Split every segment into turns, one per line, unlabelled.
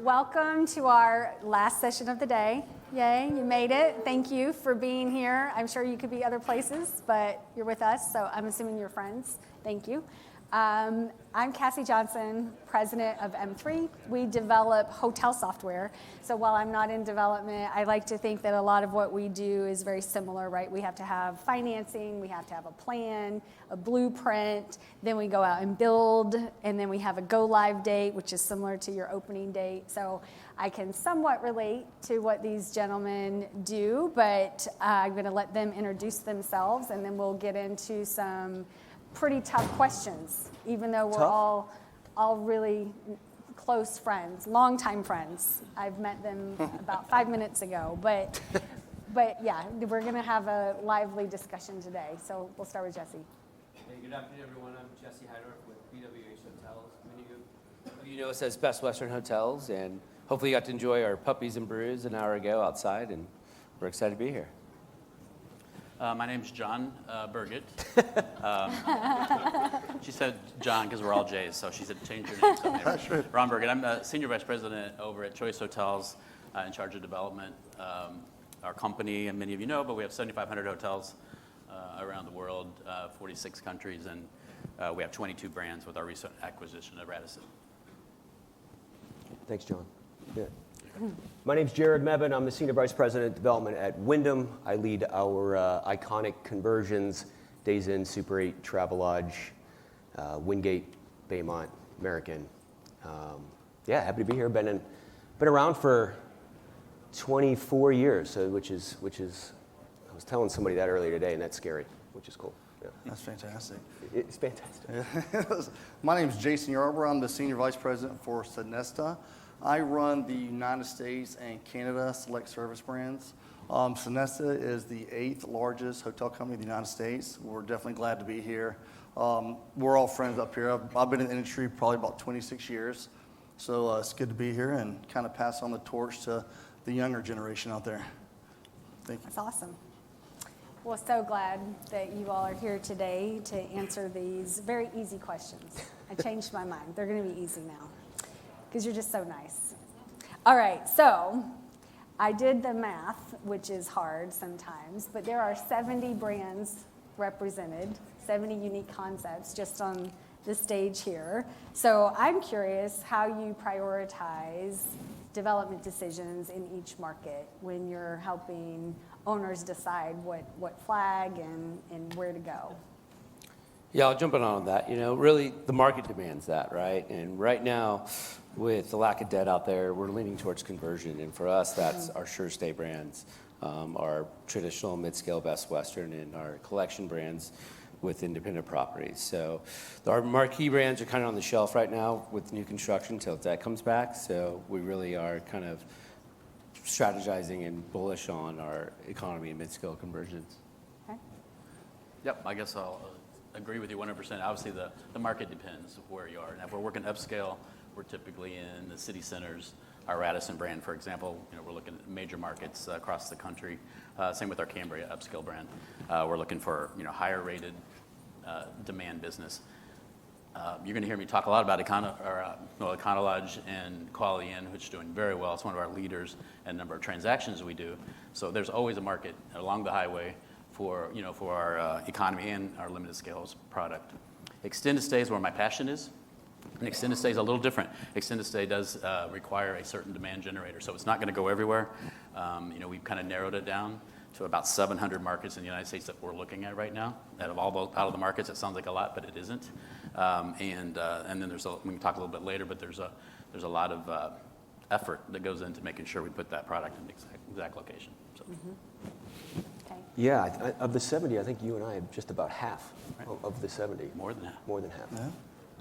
Welcome to our last session of the day. Yay, you made it. Thank you for being here. I'm sure you could be other places, but you're with us, so I'm assuming you're friends. Thank you. I'm Cassie Johnson, president of M3. We develop hotel software. So while I'm not in development, I like to think that a lot of what we do is very similar, right? We have to have financing, we have to have a plan, a blueprint, then we go out and build, and then we have a go live date, which is similar to your opening date. So I can somewhat relate to what these gentlemen do, but I'm gonna let them introduce themselves, and then we'll get into some pretty tough questions, even though we're all really close friends, longtime friends. I've met them about 5 minutes ago, but yeah, we're gonna have a lively discussion today. So we'll start with Jesse.
Hey, good afternoon, everyone. I'm Jesse Heidorf with BWH Hotels. Many of you know us as Best Western Hotels, and hopefully you got to enjoy our puppies and brews an hour ago outside, and we're excited to be here.
My name's John Burgett. She said John because we're all J's, so she said change your name. So anyway, Ron Burgett. I'm the senior vice president over at Choice Hotels, in charge of development. Our company, and many of you know, but we have 7,500 hotels around the world, 46 countries, and we have 22 brands with our recent acquisition of Radisson.
Thanks, John. Yeah. My name's Jared Mebane. I'm the Senior Vice President of Development at Wyndham. I lead our iconic conversions, Days Inn, Super 8, Travelodge, Wingate, Baymont, American. Happy to be here. Been around for 24 years, which is, I was telling somebody that earlier today, and that's scary, which is cool. Yeah.
That's fantastic.
It's fantastic.
My name is Jason Yarborough. I'm the Senior Vice President for Sonesta. I run the United States and Canada select service brands. Sonesta is the 8th largest hotel company in the United States. We're definitely glad to be here. We're all friends up here. I've been in the industry probably about 26 years. So it's good to be here and kind of pass on the torch to the younger generation out there. Thank you.
That's awesome. Well, so glad that you all are here today to answer these very easy questions. I changed my mind. They're going to be easy now, because you're just so nice. All right, so I did the math, which is hard sometimes, but there are 70 brands represented, 70 unique concepts just on the stage here. So I'm curious how you prioritize development decisions in each market when you're helping owners decide what flag and where to go.
Yeah, I'll jump in on that. You know, really, the market demands that, right? And right now, with the lack of debt out there, we're leaning towards conversion. And for us, that's our Sure Stay brands, our traditional mid-scale Best Western, and our collection brands with independent properties. So our marquee brands are kind of on the shelf right now with new construction until debt comes back. So we really are kind of strategizing and bullish on our economy and mid-scale conversions.
Okay.
Yep, I guess I'll agree with you 100%. Obviously, the market depends where you are. Now, if we're working upscale, we're typically in the city centers. Our Radisson brand, for example, we're looking at major markets across the country. Same with our Cambria upscale brand. We're looking for higher rated demand business. You're going to hear me talk a lot about Econo Lodge and Quality Inn, which is doing very well. It's one of our leaders in a number of transactions we do. So there's always a market along the highway for our economy and our limited scales product. Extended stay is where my passion is. And extended stay is a little different. Extended stay does require a certain demand generator, so it's not going to go everywhere. We've kind of narrowed it down to about 700 markets in the United States that we're looking at right now. Out of the markets, it sounds like a lot, but it isn't. And then we can talk a little bit later, but there's a lot of effort that goes into making sure we put that product in the exact location. So.
Okay.
Yeah, of the 70, I think you and I have just about half of the 70.
More than half.
More than half.
Yeah.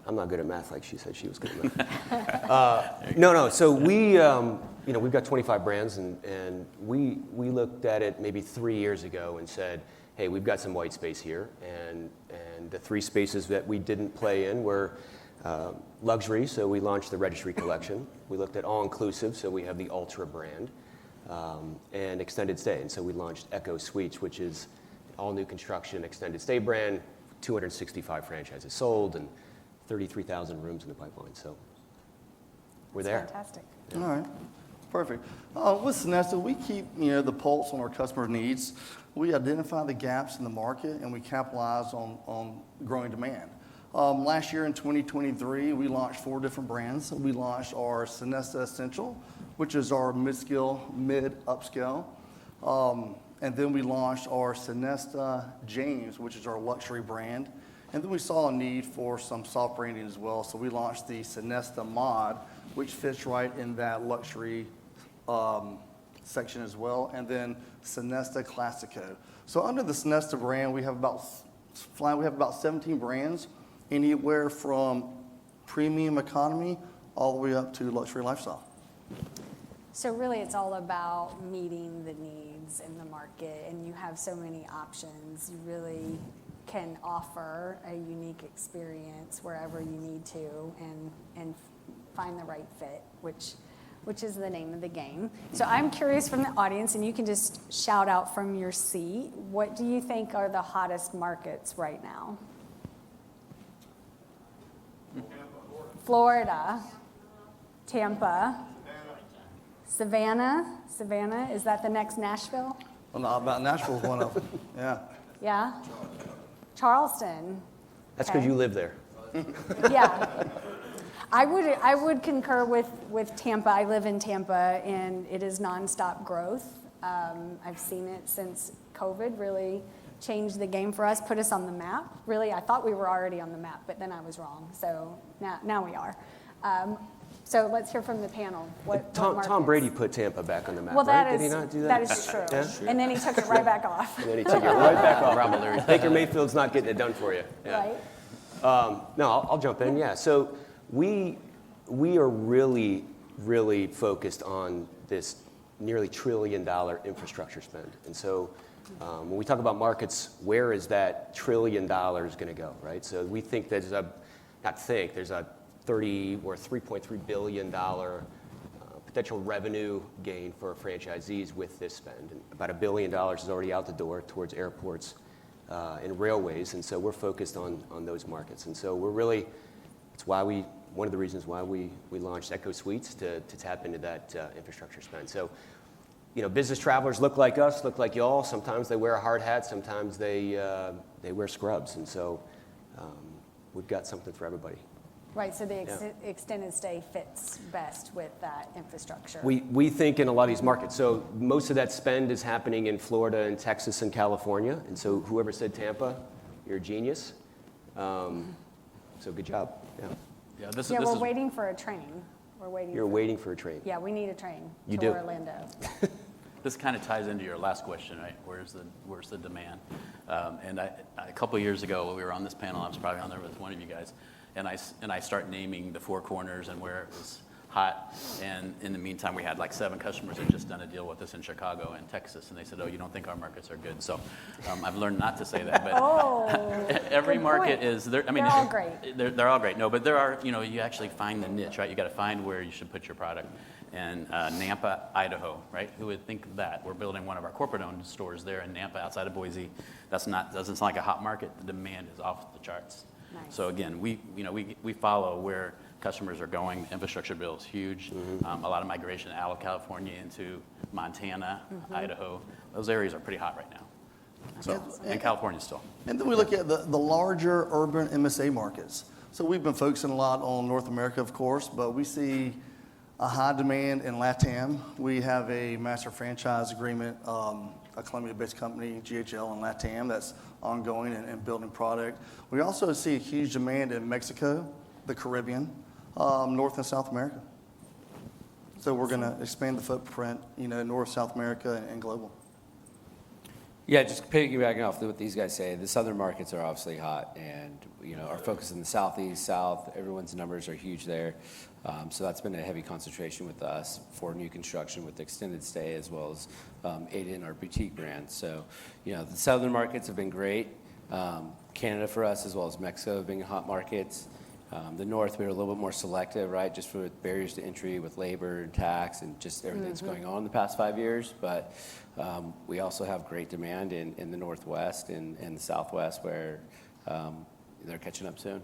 I'm not good at math like she said she was good at math. No. So we've got 25 brands, and we looked at it maybe 3 years ago and said, hey, we've got some white space here, and the 3 spaces that we didn't play in were luxury, so we launched the Registry Collection. We looked at all-inclusive, so we have the Ultra brand, and extended stay, and so we launched Echo Suites, which is an all-new construction extended stay brand, 265 franchises sold, and 33,000 rooms in the pipeline. So we're
It's
there.
fantastic.
All right, perfect. With Sonesta, we keep, the pulse on our customer needs. We identify the gaps in the market, and we capitalize on growing demand. Last year in 2023, we launched 4 different brands. We launched our Sonesta Essential, which is our mid-upscale. And then we launched our Sonesta James, which is our luxury brand. And then we saw a need for some soft branding as well, so we launched the Sonesta Mod, which fits right in that luxury section as well, and then Sonesta Classico. So under the Sonesta brand, we have about 17 brands, anywhere from premium economy all the way up to luxury lifestyle.
So really, it's all about meeting the needs in the market, and you have so many options. You really can offer a unique experience wherever you need to, and find the right fit, which is the name of the game. So I'm curious from the audience, and you can just shout out from your seat, what do you think are the hottest markets right now? Florida, Tampa, Savannah, is that the next Nashville?
Well, no, about Nashville's one of them, yeah.
Yeah? Charleston.
That's because
Okay.
you live there.
Yeah. I would concur with Tampa. I live in Tampa, and it is nonstop growth. I've seen it since COVID really changed the game for us, put us on the map. Really, I thought we were already on the map, but then I was wrong. So now we are. So let's hear from the panel. What
Tom
markets?
Brady put Tampa back on the map,
Well,
right?
that
Did he
is
not do that?
that is true.
Yeah.
And then he took it right back off.
And then he took it right back off.
Rob O'Leary.
Baker Mayfield's not getting it done for you. Yeah.
Right?
No, I'll jump in. Yeah. So we are really, really focused on this nearly $1 trillion infrastructure spend. And so when we talk about markets, where is that $1 trillion going to go, right? So we think there's a 30 or $3.3 billion potential revenue gain for franchisees with this spend. And about $1 billion is already out the door towards airports and railways. And so we're focused on those markets. And so it's one of the reasons why we launched Echo Suites to tap into that infrastructure spend. So, business travelers look like us, look like y'all. Sometimes they wear a hard hat, sometimes they wear scrubs. And so we've got something for everybody.
Right, so the extended stay fits best with that infrastructure.
We think in a lot of these markets. So most of that spend is happening in Florida and Texas and California. And so whoever said Tampa, you're a genius. So good job. Yeah.
Yeah, this
we're
is
waiting for a train. We're waiting.
You're waiting for a train.
Yeah, we need a train
You
to
do.
Orlando.
This kind of ties into your last question, right? Where's the demand? And a couple of years ago, when we were on this panel, I was probably on there with one of you guys, and I start naming the 4 corners and where it was hot. And in the meantime, we had like 7 customers that had just done a deal with us in Chicago and Texas, and they said, "Oh, you don't think our markets are good?" So I've learned not to say that, but
Oh,
every
good
market
point.
is there. I mean,
They're all great.
They're all great. No, but there are. You actually find the niche, right? You got to find where you should put your product. And Nampa, Idaho, right? Who would think of that? We're building one of our corporate-owned stores there in Nampa, outside of Boise. Doesn't sound like a hot market. The demand is off the charts.
Nice.
So again, we follow where customers are going. The infrastructure bill is huge. A lot of migration out of California into Montana, Idaho. Those areas are pretty hot right now. So, and California still.
And then we look at the larger urban MSA markets. So we've been focusing a lot on North America, of course, but we see a high demand in LATAM. We have a master franchise agreement, a Columbia-based company, GHL in LATAM, that's ongoing and building product. We also see a huge demand in Mexico, the Caribbean, North and South America. So we're going to expand the footprint, North, South America, and global.
Yeah, just piggybacking off what these guys say, the southern markets are obviously hot, and our focus in the southeast, south, everyone's numbers are huge there. So that's been a heavy concentration with us for new construction with extended stay, as well as aiding our boutique brand. So, the southern markets have been great. Canada for us, as well as Mexico, have been hot markets. The north, we were a little bit more selective, right, just for barriers to entry with labor and tax and just everything that's going on in the past 5 years. But we also have great demand in the northwest and the southwest, where they're catching up soon.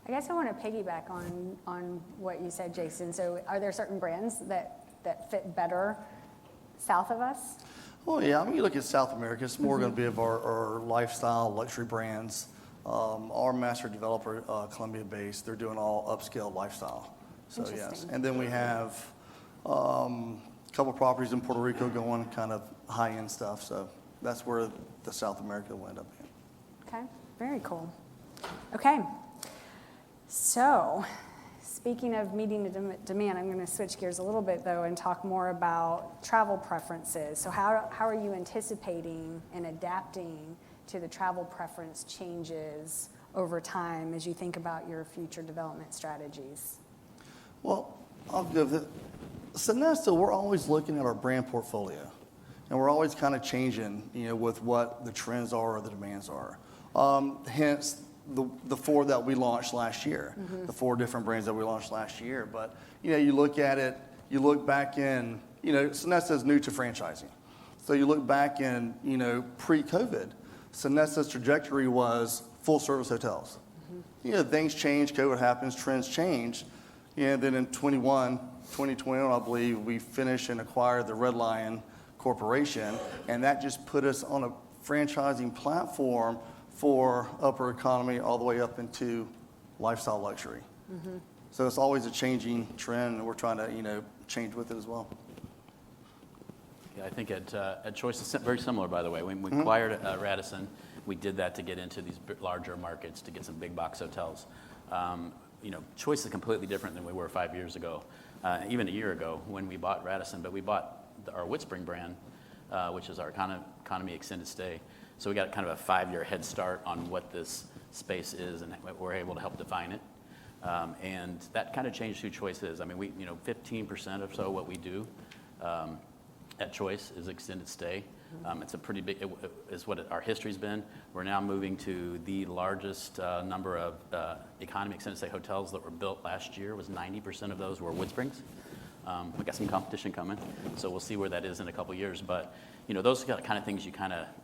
I guess I want to piggyback on what you said, Jason. So are there certain brands that fit better south of us?
Well, yeah, I mean, you look at South America, it's more going to be of our lifestyle, luxury brands. Our master developer, Columbia-based, they're doing all upscale lifestyle. So, yes.
Interesting.
And then we have a couple properties in Puerto Rico going kind of high-end stuff. So that's where the South America will end up being.
Okay, very cool. Okay, so speaking of meeting the demand, I'm going to switch gears a little bit though and talk more about travel preferences. So how are you anticipating and adapting to the travel preference changes over time as you think about your future development strategies?
Well, I'll give it. Sonesta, we're always looking at our brand portfolio, and we're always kind of changing, with what the trends are or the demands are. Hence the 4 that we launched last year, the 4 different brands that we launched last year. But you look at it, you look back in, Sonesta is new to franchising, so you look back in, pre-COVID, Sonesta's trajectory was full service hotels. Things change, COVID happens, trends change. And then in 2021, I believe, we finished and acquired the Red Lion Corporation, and that just put us on a franchising platform for upper economy all the way up into lifestyle luxury. So it's always a changing trend, and we're trying to, change with it as well.
Yeah, I think at Choice, it's very similar, by the way. When we acquired Radisson, we did that to get into these larger markets, to get some big box hotels. Choice is completely different than we were 5 years ago, even a year ago when we bought Radisson. But we bought our WoodSpring brand, which is our economy extended stay. So we got kind of a 5-year head start on what this space is, and we're able to help define it. And that kind of changed who Choice is. I mean, 15% or so what we do at Choice is extended stay. It's a pretty big, is what our history's been. We're now moving to the largest number of economy extended stay hotels that were built last year. Was 90% of those were WoodSprings. We got some competition coming, so we'll see where that is in a couple years. But those are the kind of things you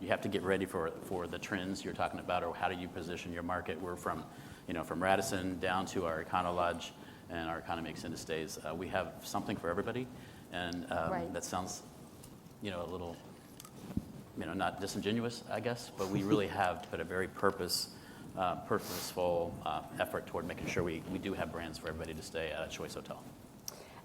have to get ready for the trends you're talking about, or how do you position your market. We're from Radisson down to our Econo Lodge and our economy extended stays. We have something for everybody, and
Right.
that sounds, a little. Not disingenuous, I guess, but we really have put a very purposeful effort toward making sure we do have brands for everybody to stay at a Choice Hotel.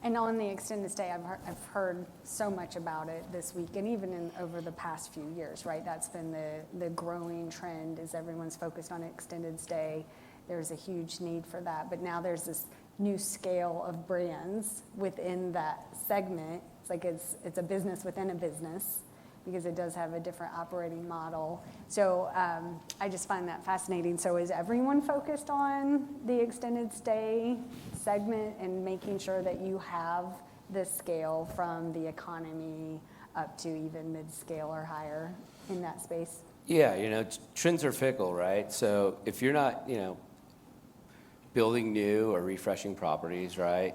And on the extended stay, I've heard so much about it this week, and even over the past few years, right? That's been the growing trend, is everyone's focused on extended stay. There's a huge need for that, but now there's this new scale of brands within that segment. It's like it's a business within a business, because it does have a different operating model. So I just find that fascinating. So is everyone focused on the extended stay segment and making sure that you have the scale from the economy up to even mid-scale or higher in that space?
Yeah, trends are fickle, right? So if you're not, building new or refreshing properties, right,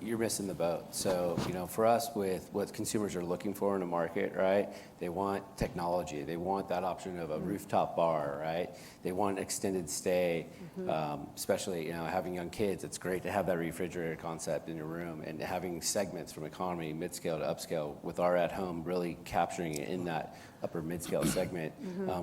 you're missing the boat. So, for us, with what consumers are looking for in a market, right, they want technology. They want that option of a rooftop bar, right? They want extended stay, especially, having young kids. It's great to have that refrigerator concept in your room, and having segments from economy, mid-scale to upscale with our at-home really capturing it in that upper mid-scale segment.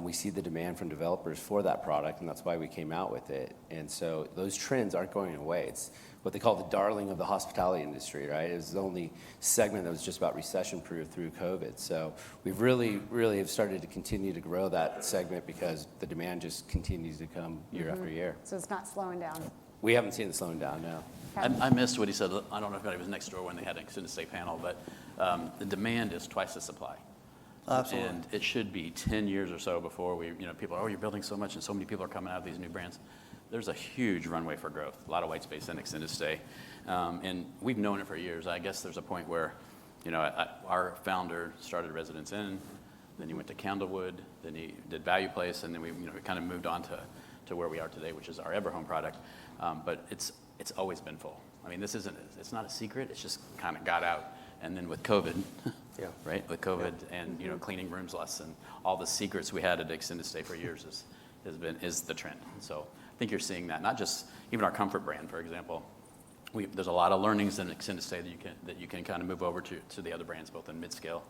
We see the demand from developers for that product, and that's why we came out with it. And so those trends aren't going away. It's what they call the darling of the hospitality industry, right? It was the only segment that was just about recession-proof through COVID. So we've really have started to continue to grow that segment because the demand just continues to come year after year.
So it's not slowing down.
We haven't seen it slowing down, no.
I missed what he said. I don't know if anybody was next door when they had an extended stay panel, but the demand is twice the supply.
Absolutely.
And it should be 10 years or so before people are, you're building so much and so many people are coming out of these new brands. There's a huge runway for growth, a lot of white space in extended stay. And we've known it for years. I guess there's a point where, our founder started Residence Inn, then he went to Candlewood, then he did Value Place, and then we kind of moved on to where we are today, which is our Everhome product. But it's always been full. I mean, it's not a secret. It's just kind of got out. And then with COVID,
Yeah.
right? With COVID and cleaning rooms less, and all the secrets we had at extended stay for years is the trend. So I think you're seeing that, not just even our Comfort brand, for example. There's a lot of learnings in extended stay that you can kind of move over to the other brands, both in mid-scale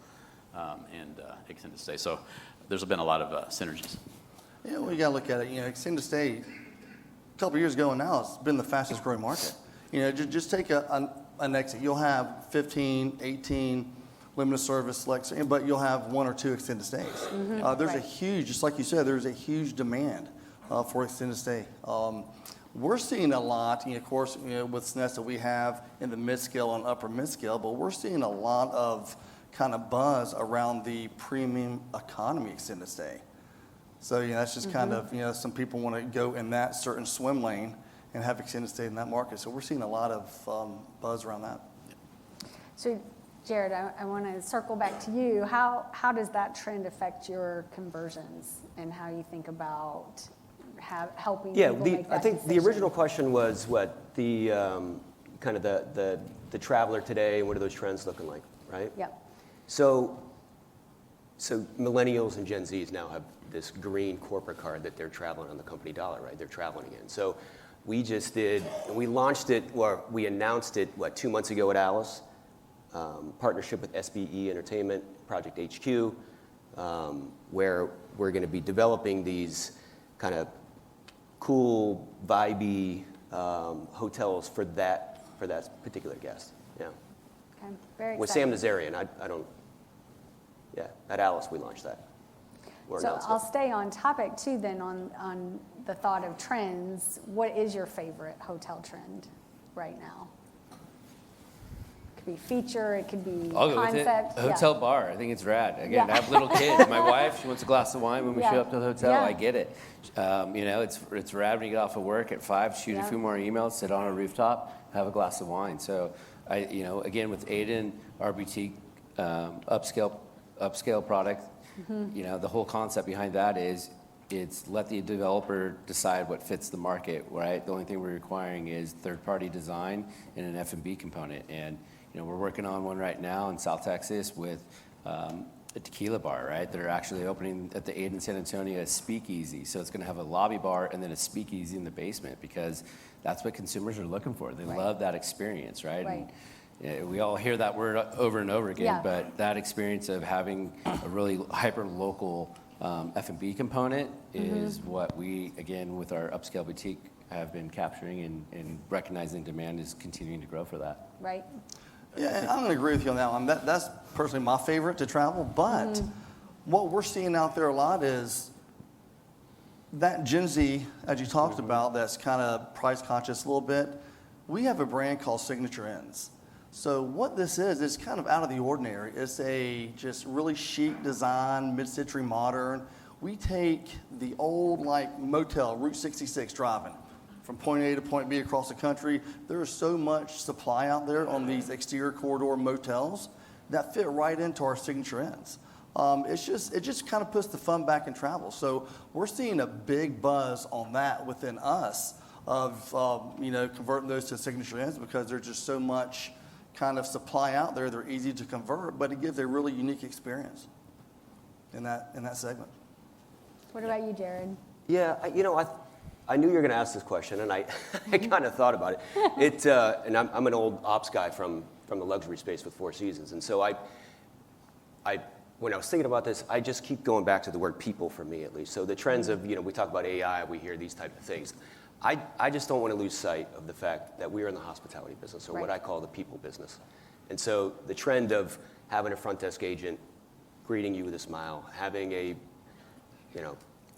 and extended stay. So there's been a lot of synergies.
Yeah, well, you got to look at it. Extended stay, a couple years ago and now, it's been the fastest growing market. Just take an exit. You'll have 15, 18 limited service selects, but you'll have 1 or 2 extended stays. There's a huge, just like you said, there's a huge demand for extended stay. We're seeing a lot, of course, with Sonesta we have in the mid-scale and upper mid-scale, but we're seeing a lot of kind of buzz around the premium economy extended stay. So, that's just kind of, some people want to go in that certain swim lane and have extended stay in that market. So we're seeing a lot of buzz around that.
So, Jared, I want to circle back to you. How does that trend affect your conversions and how you think about helping people make that
I think the
decision?
original question was what the kind of the traveler today, and what are those trends looking like, right?
Yep.
So millennials and Gen Zs now have this green corporate card that they're traveling on the company dollar, right? They're traveling in. So we just did, and we launched it, or we announced it, 2 months ago at Alice, partnership with SBE Entertainment, Project HQ, where we're going to be developing these kind of cool, vibey hotels for that particular guest. Yeah.
Okay. Very
With Sam
exciting.
Nazarian, at Alice we launched that.
So I'll stay on topic too then on the thought of trends. What is your favorite hotel trend right now? It could be feature, it could be
I'll go
concept.
with it. Hotel bar. I think it's rad. Again,
Yeah.
I have little kids. My wife, she wants a glass of wine when we
Yeah.
show up to the hotel.
Yeah.
I get it. It's rad when you get off of work at 5, shoot
Yeah.
a few more emails, sit on a rooftop, have a glass of wine. So, again, with Aiden, our boutique upscale product, the whole concept behind that is it's let the developer decide what fits the market, right? The only thing we're requiring is third-party design and an F&B component. And we're working on one right now in South Texas with a tequila bar, right? They're actually opening at the Aiden San Antonio a speakeasy. So it's going to have a lobby bar and then a speakeasy in the basement because that's what consumers are looking for. They love that experience, right?
Right.
And, we all hear that word over and over again,
Yeah.
but that experience of having a really hyper-local F&B component is what we, again, with our upscale boutique, have been capturing and recognizing demand is continuing to grow for that.
Right.
Yeah, and I'm going to agree with you on that one. That's personally my favorite to travel. But what we're seeing out there a lot is that Gen Z, as you talked about, that's kind of price conscious a little bit. We have a brand called Signature Inns. So what this is, it's kind of out of the ordinary. It's a just really chic design, mid-century modern. We take the old motel, Route 66 driving from point A to point B across the country. There is so much supply out there on these exterior corridor motels that fit right into our Signature Inns. It just kind of puts the fun back in travel. So we're seeing a big buzz on that within us of converting those to Signature Inns because there's just so much kind of supply out there. They're easy to convert, but it gives a really unique experience in that segment.
What about you, Jared?
Yeah, I knew you were going to ask this question, and I kind of thought about it. And I'm an old ops guy from the luxury space with Four Seasons, and so when I was thinking about this, I just keep going back to the word people for me at least. So the trends of we talk about AI, we hear these type of things. I just don't want to lose sight of the fact that we are in the hospitality business, or what I call the people business. And so the trend of having a front desk agent greeting you with a smile, having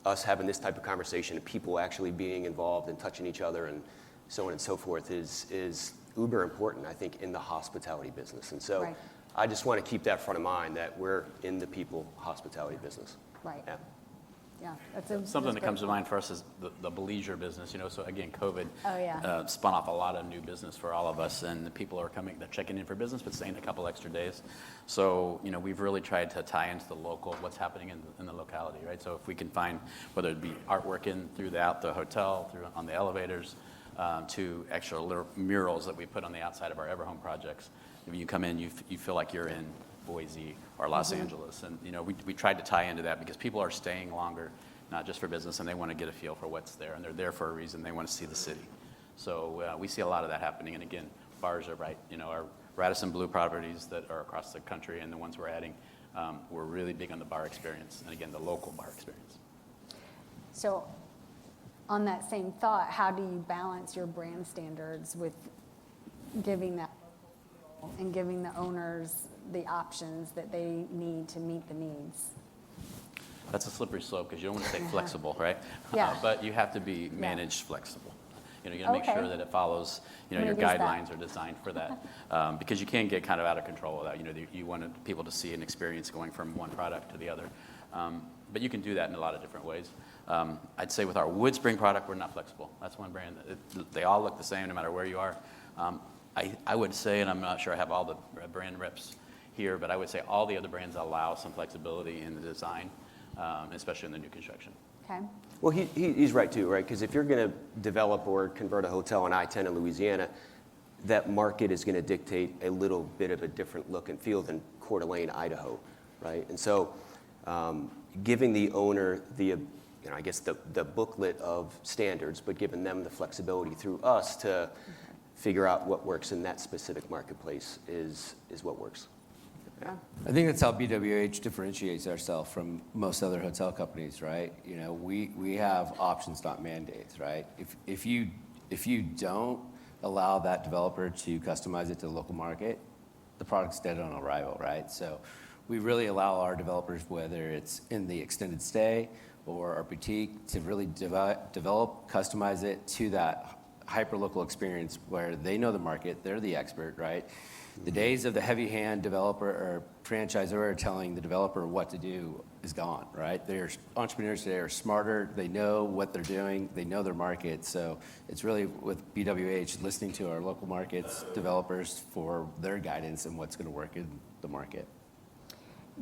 us having this type of conversation, and people actually being involved and touching each other and so on and so forth is uber important, I think, in the hospitality business. And so I just want to keep that front of mind that we're in the people hospitality business.
Right.
Yeah.
Yeah.
Something that comes to mind for us is the bleisure business. So again, COVID spun off a lot of new business for all of us, and the people are coming, they're checking in for business, but staying a couple extra days. So we've really tried to tie into the local, what's happening in the locality, right? So if we can find, whether it be artwork throughout the hotel, on the elevators, to extra little murals that we put on the outside of our Everhome projects. If you come in, you feel like you're in Boise or Los Angeles. And, we tried to tie into that because people are staying longer not just for business, and they want to get a feel for what's there, and they're there for a reason. They want to see the city. So we see a lot of that happening. And again, bars are right. Our Radisson Blue properties that are across the country and the ones we're adding, we're really big on the bar experience, and again, the local bar experience.
So on that same thought, how do you balance your brand standards with giving that and giving the owners the options that they need to meet the needs?
That's a slippery slope because you don't want to stay flexible, right?
Yeah.
But you have to be managed flexible. You got to make
Okay.
sure that it follows, your
What is that?
guidelines are designed for that. Because you can get kind of out of control with that. You want people to see an experience going from one product to the other. But you can do that in a lot of different ways. I'd say with our WoodSpring product, we're not flexible. That's one brand. They all look the same no matter where you are. I would say, and I'm not sure I have all the brand reps here, but I would say all the other brands allow some flexibility in the design, especially in the new construction.
Okay.
Well, he's right too, right? Because if you're going to develop or convert a hotel on I-10 in Louisiana, that market is going to dictate a little bit of a different look and feel than Coeur d'Alene, Idaho, right? And so giving the owner I guess the booklet of standards, but giving them the flexibility through us to figure out what works in that specific marketplace is what works.
Yeah.
I think that's how BWH differentiates ourselves from most other hotel companies, right? We have options, not mandates, right? If you don't allow that developer to customize it to the local market, the product's dead on arrival, right? So we really allow our developers, whether it's in the extended stay or our boutique, to really develop, customize it to that hyper-local experience where they know the market, they're the expert, right? The days of the heavy hand developer or franchisor telling the developer what to do is gone, right? Entrepreneurs today are smarter, they know what they're doing, they know their market. So it's really with BWH listening to our local markets, developers for their guidance and what's going to work in the market.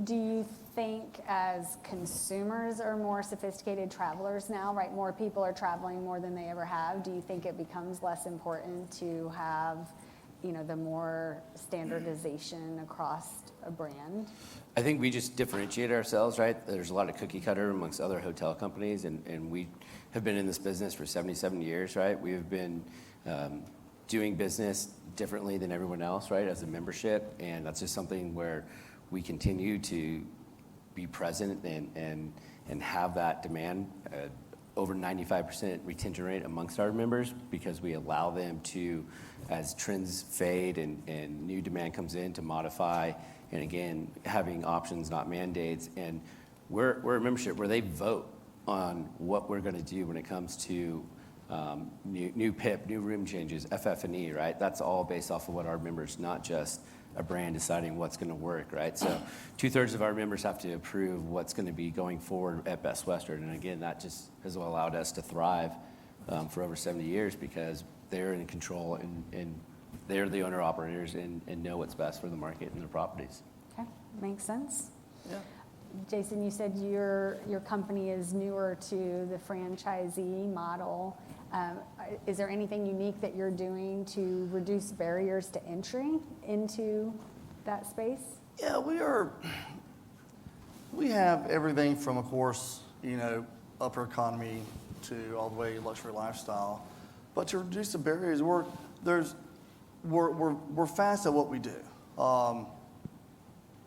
Do you think as consumers are more sophisticated travelers now, right? More people are traveling more than they ever have. Do you think it becomes less important to have, the more standardization across a brand?
I think we just differentiate ourselves, right? There's a lot of cookie cutter amongst other hotel companies, and we have been in this business for 77 years, right? We have been doing business differently than everyone else, right, as a membership, and that's just something where we continue to be present and have that demand. Over 95% retention rate amongst our members because we allow them to, as trends fade and new demand comes in, to modify, and again, having options, not mandates. And we're a membership where they vote on what we're going to do when it comes to new PIP, new room changes, FF&E, right? That's all based off of what our members, not just a brand deciding what's going to work, right? So 2/3 of our members have to approve what's going to be going forward at Best Western. And again, that just has allowed us to thrive for over 70 years because they're in control and they're the owner operators and know what's best for the market and their properties.
Okay, makes sense.
Yeah.
Jason, you said your company is newer to the franchisee model. Is there anything unique that you're doing to reduce barriers to entry into that space?
Yeah, we have everything from, of course, upper economy to all the way luxury lifestyle. But to reduce the barriers, we're fast at what we do.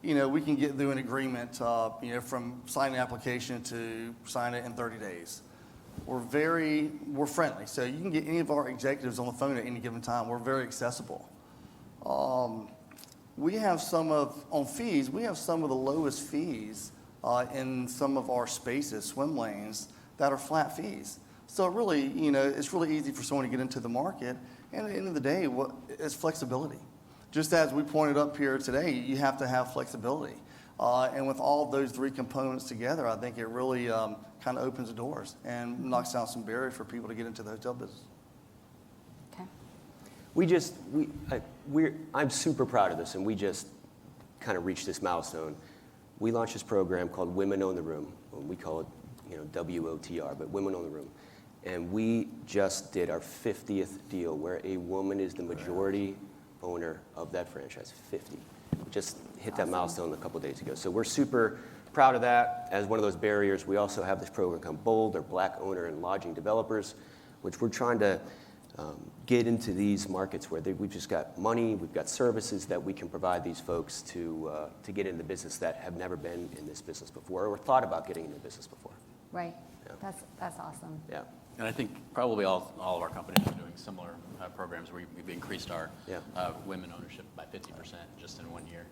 We can get through an agreement, from signing an application to sign it in 30 days. We're friendly. So you can get any of our executives on the phone at any given time. We're very accessible. We have on fees, we have some of the lowest fees in some of our spaces, swim lanes, that are flat fees. So really, it's really easy for someone to get into the market. And at the end of the day, it's flexibility. Just as we pointed up here today, you have to have flexibility. And with all of those three components together, I think it really kind of opens the doors and knocks down some barriers for people to get into the hotel business.
Okay.
I'm super proud of this, and we just kind of reached this milestone. We launched this program called Women Own the Room. We call it, WOTR, but Women Own the Room. And we just did our 50th deal where a woman is the majority owner of that franchise, 50. We just hit that milestone a couple days ago. So we're super proud of that. As one of those barriers, we also have this program called BOLD, or Black Owner and Lodging Developers, which we're trying to get into these markets where we've just got money, we've got services that we can provide these folks to get into business that have never been in this business before or thought about getting into business before.
Right.
Yeah.
That's awesome.
Yeah.
And I think probably all of our companies are doing similar programs. We've increased our
Yeah.
Women ownership by 50% just in 1 year,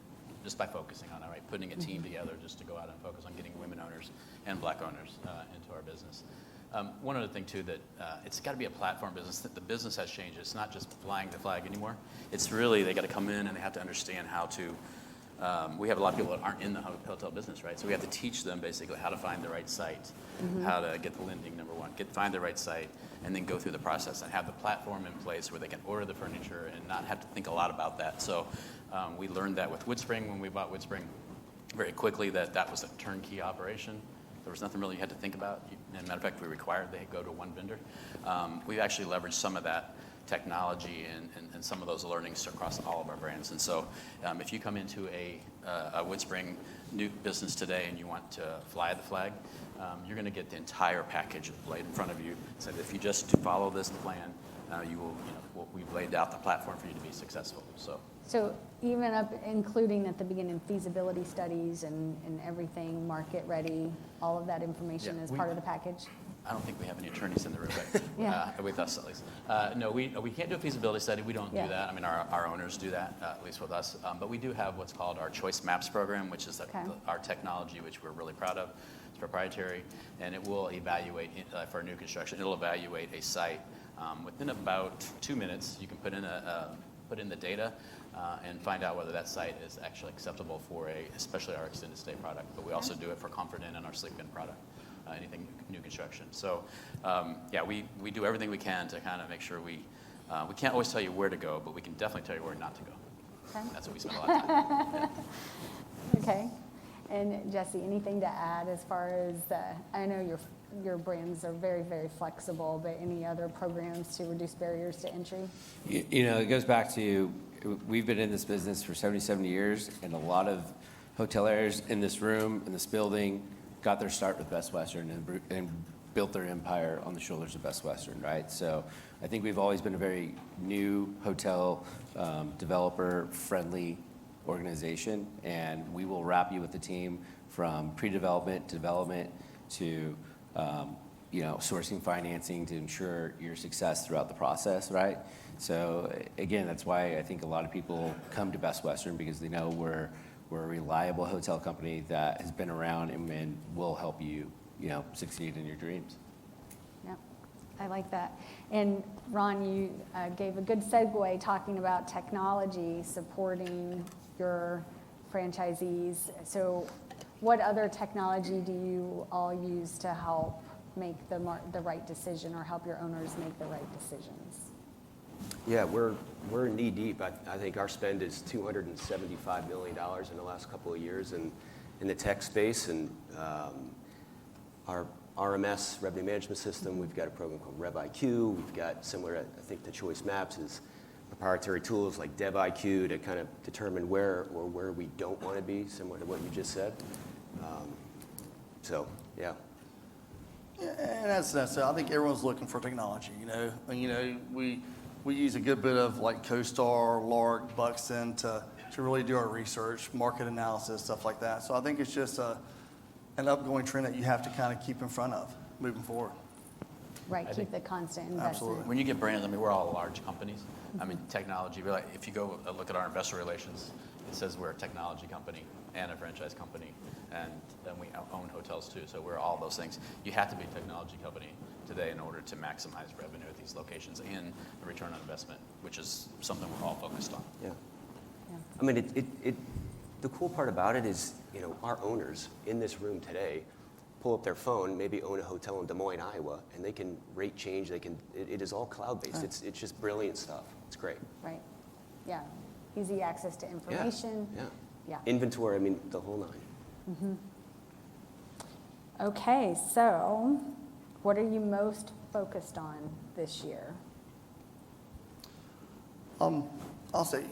just by focusing on it, right? Putting a team together just to go out and focus on getting women owners and Black owners into our business. One other thing too, that it's got to be a platform business. The business has changed. It's not just flying the flag anymore. It's really, they got to come in and they have to understand how to. We have a lot of people that aren't in the hotel business, right? So we have to teach them basically how to find the right site, how to get the lending, number one, find the right site, and then go through the process and have the platform in place where they can order the furniture and not have to think a lot about that. So we learned that with WoodSpring when we bought WoodSpring very quickly, that was a turnkey operation. There was nothing really you had to think about. As a matter of fact, we required they go to one vendor. We've actually leveraged some of that technology and some of those learnings across all of our brands. And so if you come into a WoodSpring new business today and you want to fly the flag, you're going to get the entire package laid in front of you. So if you just follow this plan, you will, we've laid out the platform for you to be successful.
So even up, including at the beginning, feasibility studies and everything, market ready, all of that information
Yeah,
is part of the package?
I don't think we have any attorneys in the room, but
Yeah.
with us at least. No, we can't do a feasibility study. We don't
Yeah.
do that. I mean, our owners do that, at least with us. But we do have what's called our Choice Maps program, which is
Okay.
our technology, which we're really proud of. It's proprietary, and it will evaluate, for new construction, it'll evaluate a site within about 2 minutes. You can put in the data and find out whether that site is actually acceptable for especially our extended stay product. But we also do it for Comfort Inn and our Sleep Inn product. Anything new construction. So, we do everything we can to kind of make sure we can't always tell you where to go, but we can definitely tell you where not to go.
Okay.
That's what we spend a lot of time. Yeah.
Okay. And Jesse, anything to add as far as I know your brands are very, very flexible, but any other programs to reduce barriers to entry?
It goes back to, we've been in this business for 77 years, and a lot of hoteliers in this room, in this building, got their start with Best Western and built their empire on the shoulders of Best Western, right? So I think we've always been a very new hotel developer-friendly organization, and we will wrap you with the team from pre-development to development to sourcing financing to ensure your success throughout the process, right? So again, that's why I think a lot of people come to Best Western, because they know we're a reliable hotel company that has been around and will help you, succeed in your dreams.
Yep, I like that. And Ron, you gave a good segue talking about technology supporting your franchisees. So what other technology do you all use to help make the right decision or help your owners make the right decisions?
Yeah, we're knee deep. I think our spend is $275 million in the last couple of years in the tech space, and our RMS, revenue management system. We've got a program called RevIQ. We've got similar, I think, to Choice Maps is proprietary tools like DevIQ to kind of determine where we don't want to be, similar to what you just said. Yeah.
And that's I think everyone's looking for technology. We use a good bit of like CoStar, Lark, Buxton to really do our research, market analysis, stuff like that. So I think it's just an upgoing trend that you have to kind of keep in front of moving forward.
Right, keep the constant investment.
Absolutely.
When you get brands, we're all large companies. Technology, if you go look at our investor relations, it says we're a technology company and a franchise company, and then we own hotels too. So we're all those things. You have to be a technology company today in order to maximize revenue at these locations and the return on investment, which is something we're all focused on.
Yeah.
Yeah.
I mean, the cool part about it is, our owners in this room today pull up their phone, maybe own a hotel in Des Moines, Iowa, and they can rate change. It is all cloud-based.
Right.
It's just brilliant stuff. It's great.
Right, yeah. Easy access to information.
Yeah.
Yeah.
Inventory, the whole nine.
Okay, so what are you most focused on this year?
I'll say,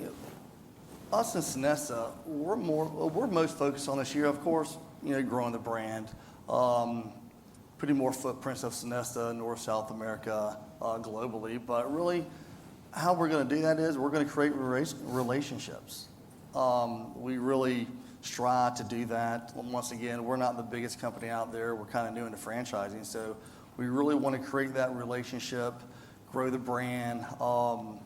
us and Sonesta, we're most focused on this year, of course, growing the brand, putting more footprints of Sonesta, North, South America, globally. But really, how we're going to do that is we're going to create relationships. We really strive to do that. Once again, we're not the biggest company out there. We're kind of new into franchising, so we really want to create that relationship, grow the brand, and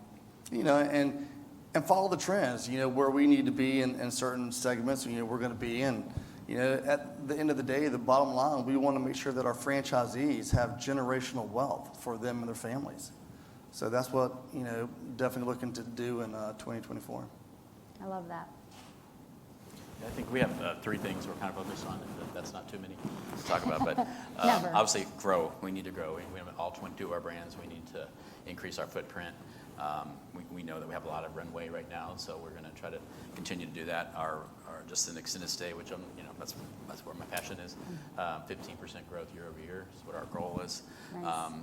follow the trends. Where we need to be in certain segments, we're going to be in. At the end of the day, the bottom line, we want to make sure that our franchisees have generational wealth for them and their families. So that's what, definitely looking to do in 2024.
I love that.
I think we have 3 things we're kind of focused on. That's not too many to talk about, but
Never.
obviously grow. We need to grow. We have all 22 of our brands. We need to increase our footprint. We know that we have a lot of runway right now, so we're going to try to continue to do that. Our just an extended stay, which that's where my passion is. 15% growth year over year is what our goal is.
Nice.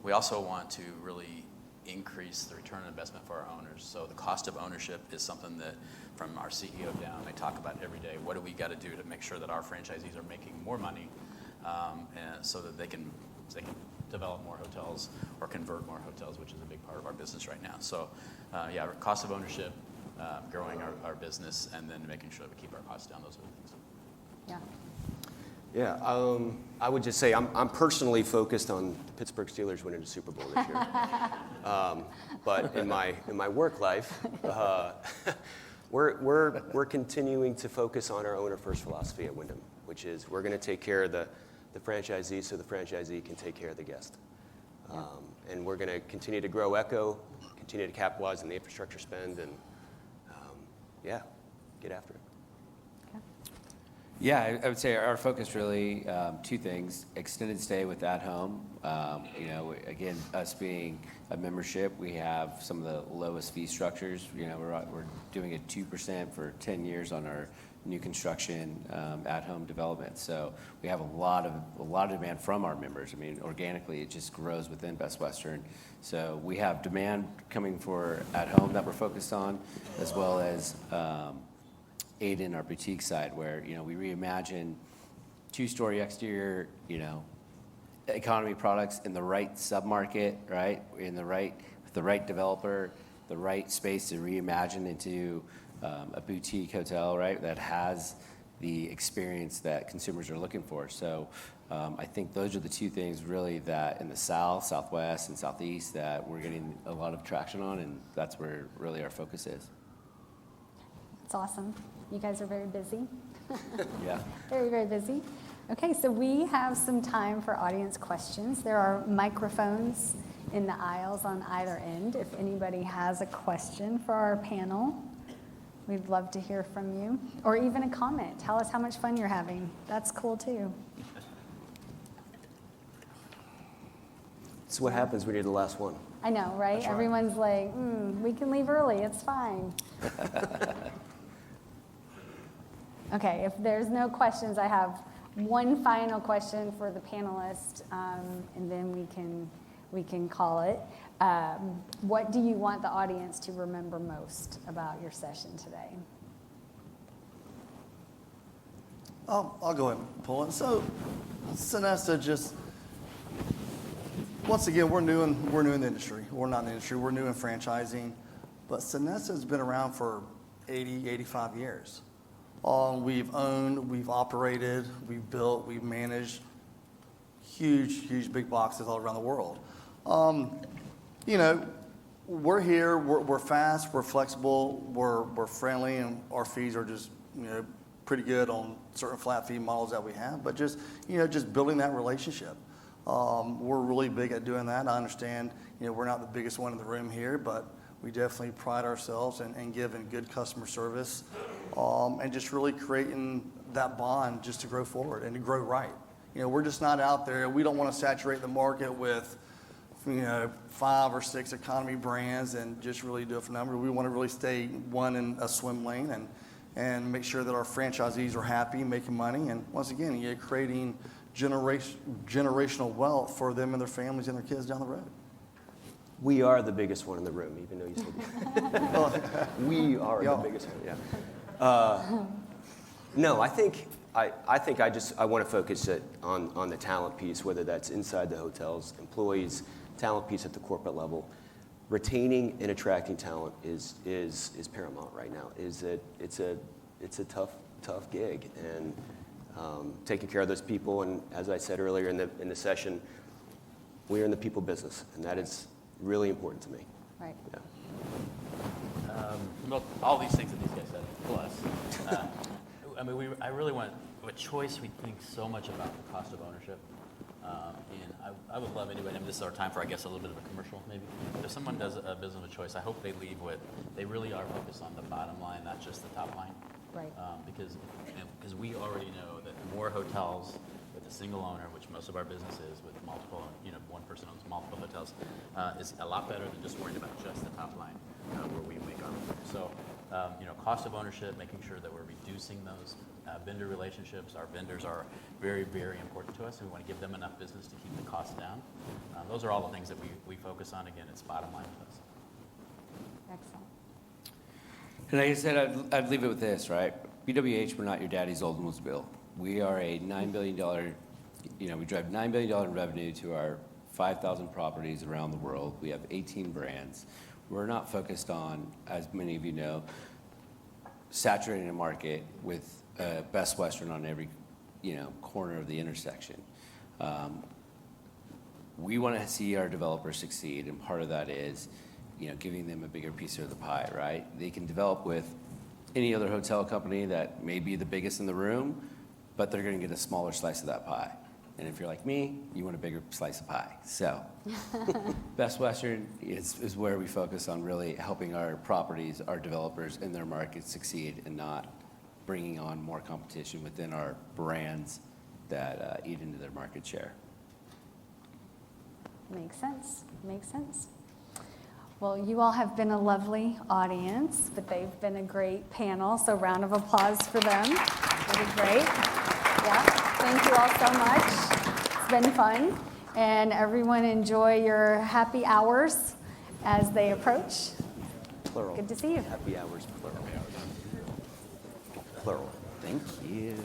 We also want to really increase the return on investment for our owners. So the cost of ownership is something that, from our CEO down, I talk about every day. What do we got to do to make sure that our franchisees are making more money, and so that they can develop more hotels or convert more hotels, which is a big part of our business right now. So, cost of ownership, growing our business, and then making sure that we keep our costs down. Those are the things.
Yeah.
Yeah, I would just say I'm personally focused on the Pittsburgh Steelers winning the Super Bowl this year. But in my work life, we're continuing to focus on our owner first philosophy at Wyndham, which is we're going to take care of the franchisee so the franchisee can take care of the guest. And we're going to continue to grow Echo, continue to capitalize on the infrastructure spend, and get after it.
Yeah, I would say our focus really, 2 things: extended stay with At Home. Again, us being a membership, we have some of the lowest fee structures. We're doing a 2% for 10 years on our new construction At Home development. So we have a lot of demand from our members. I mean, organically, it just grows within Best Western. So we have demand coming for At Home that we're focused on, as well as aid in our boutique side, where we reimagine 2-story exterior, economy products in the right submarket, right, with the right developer, the right space to reimagine into a boutique hotel, right, that has the experience that consumers are looking for. So I think those are the 2 things really that in the South, Southwest, and Southeast that we're getting a lot of traction on, and that's where really our focus is.
It's awesome. You guys are very busy.
Yeah.
Very, very busy. Okay, so we have some time for audience questions. There are microphones in the aisles on either end. If anybody has a question for our panel, we'd love to hear from you. Or even a comment. Tell us how much fun you're having. That's cool too.
It's what happens when you're the last one.
I know, right?
That's right.
Everyone's like, we can leave early. It's fine. Okay, if there's no questions, I have one final question for the panelists, and then we can call it. What do you want the audience to remember most about your session today?
I'll go ahead and pull it. So, Sonesta, just once again, we're new in the industry. We're not in the industry. We're new in franchising, but Sonesta has been around for 80, 85 years. We've owned, we've operated, we've built, we've managed huge big boxes all around the world. We're here, we're fast, we're flexible, we're friendly, and our fees are just, pretty good on certain flat fee models that we have, but just building that relationship. We're really big at doing that. I understand, we're not the biggest one in the room here, but we definitely pride ourselves in giving good customer service, and just really creating that bond just to grow forward and to grow right. We're just not out there. We don't want to saturate the market with, 5 or 6 economy brands and just really do it for number. We want to really stay one in a swim lane and make sure that our franchisees are happy, making money, and once again, creating generational wealth for them and their families and their kids down the road.
We are the biggest one in the room, even though you said we are the biggest one, yeah. No, I think I think I want to focus it on the talent piece, whether that's inside the hotels, employees, talent piece at the corporate level. Retaining and attracting talent is paramount right now. It's a tough gig, and taking care of those people. And as I said earlier in the session, we are in the people business, and that is really important to me.
Right.
Yeah.
Well, all these things that these guys said, plus, I mean, I really want a choice. We think so much about the cost of ownership, and I would love anybody. I mean, this is our time for, I guess, a little bit of a commercial, maybe. But if someone does a business of choice, I hope they leave with they really are focused on the bottom line, not just the top line.
Right.
Because we already know that more hotels with a single owner, which most of our business is, with multiple, one person owns multiple hotels, is a lot better than just worrying about just the top line, where we make our revenue. So, cost of ownership, making sure that we're reducing those vendor relationships. Our vendors are very, very important to us, and we want to give them enough business to keep the costs down. Those are all the things that we focus on. Again, it's bottom line with us.
Excellent.
And like I said, I'd leave it with this, right? BWH, we're not your daddy's Oldsmobile. We are a $9 billion, we drive $9 billion in revenue to our 5,000 properties around the world. We have 18 brands. We're not focused on, as many of you know, saturating a market with Best Western on every, corner of the intersection. We want to see our developers succeed, and part of that is, giving them a bigger piece of the pie, right? They can develop with any other hotel company that may be the biggest in the room, but they're going to get a smaller slice of that pie. And if you're like me, you want a bigger slice of pie. So Best Western is where we focus on really helping our properties, our developers, and their markets succeed, and not bringing on more competition within our brands that eat into their market share.
Makes sense. Makes sense. Well, you all have been a lovely audience, but they've been a great panel, so round of applause for them. Really great. Yeah, thank you all so much. It's been fun. And everyone enjoy your happy hours as they approach.
Plural.
Good to see you.
Happy hours, plural. Plural.
Thank you.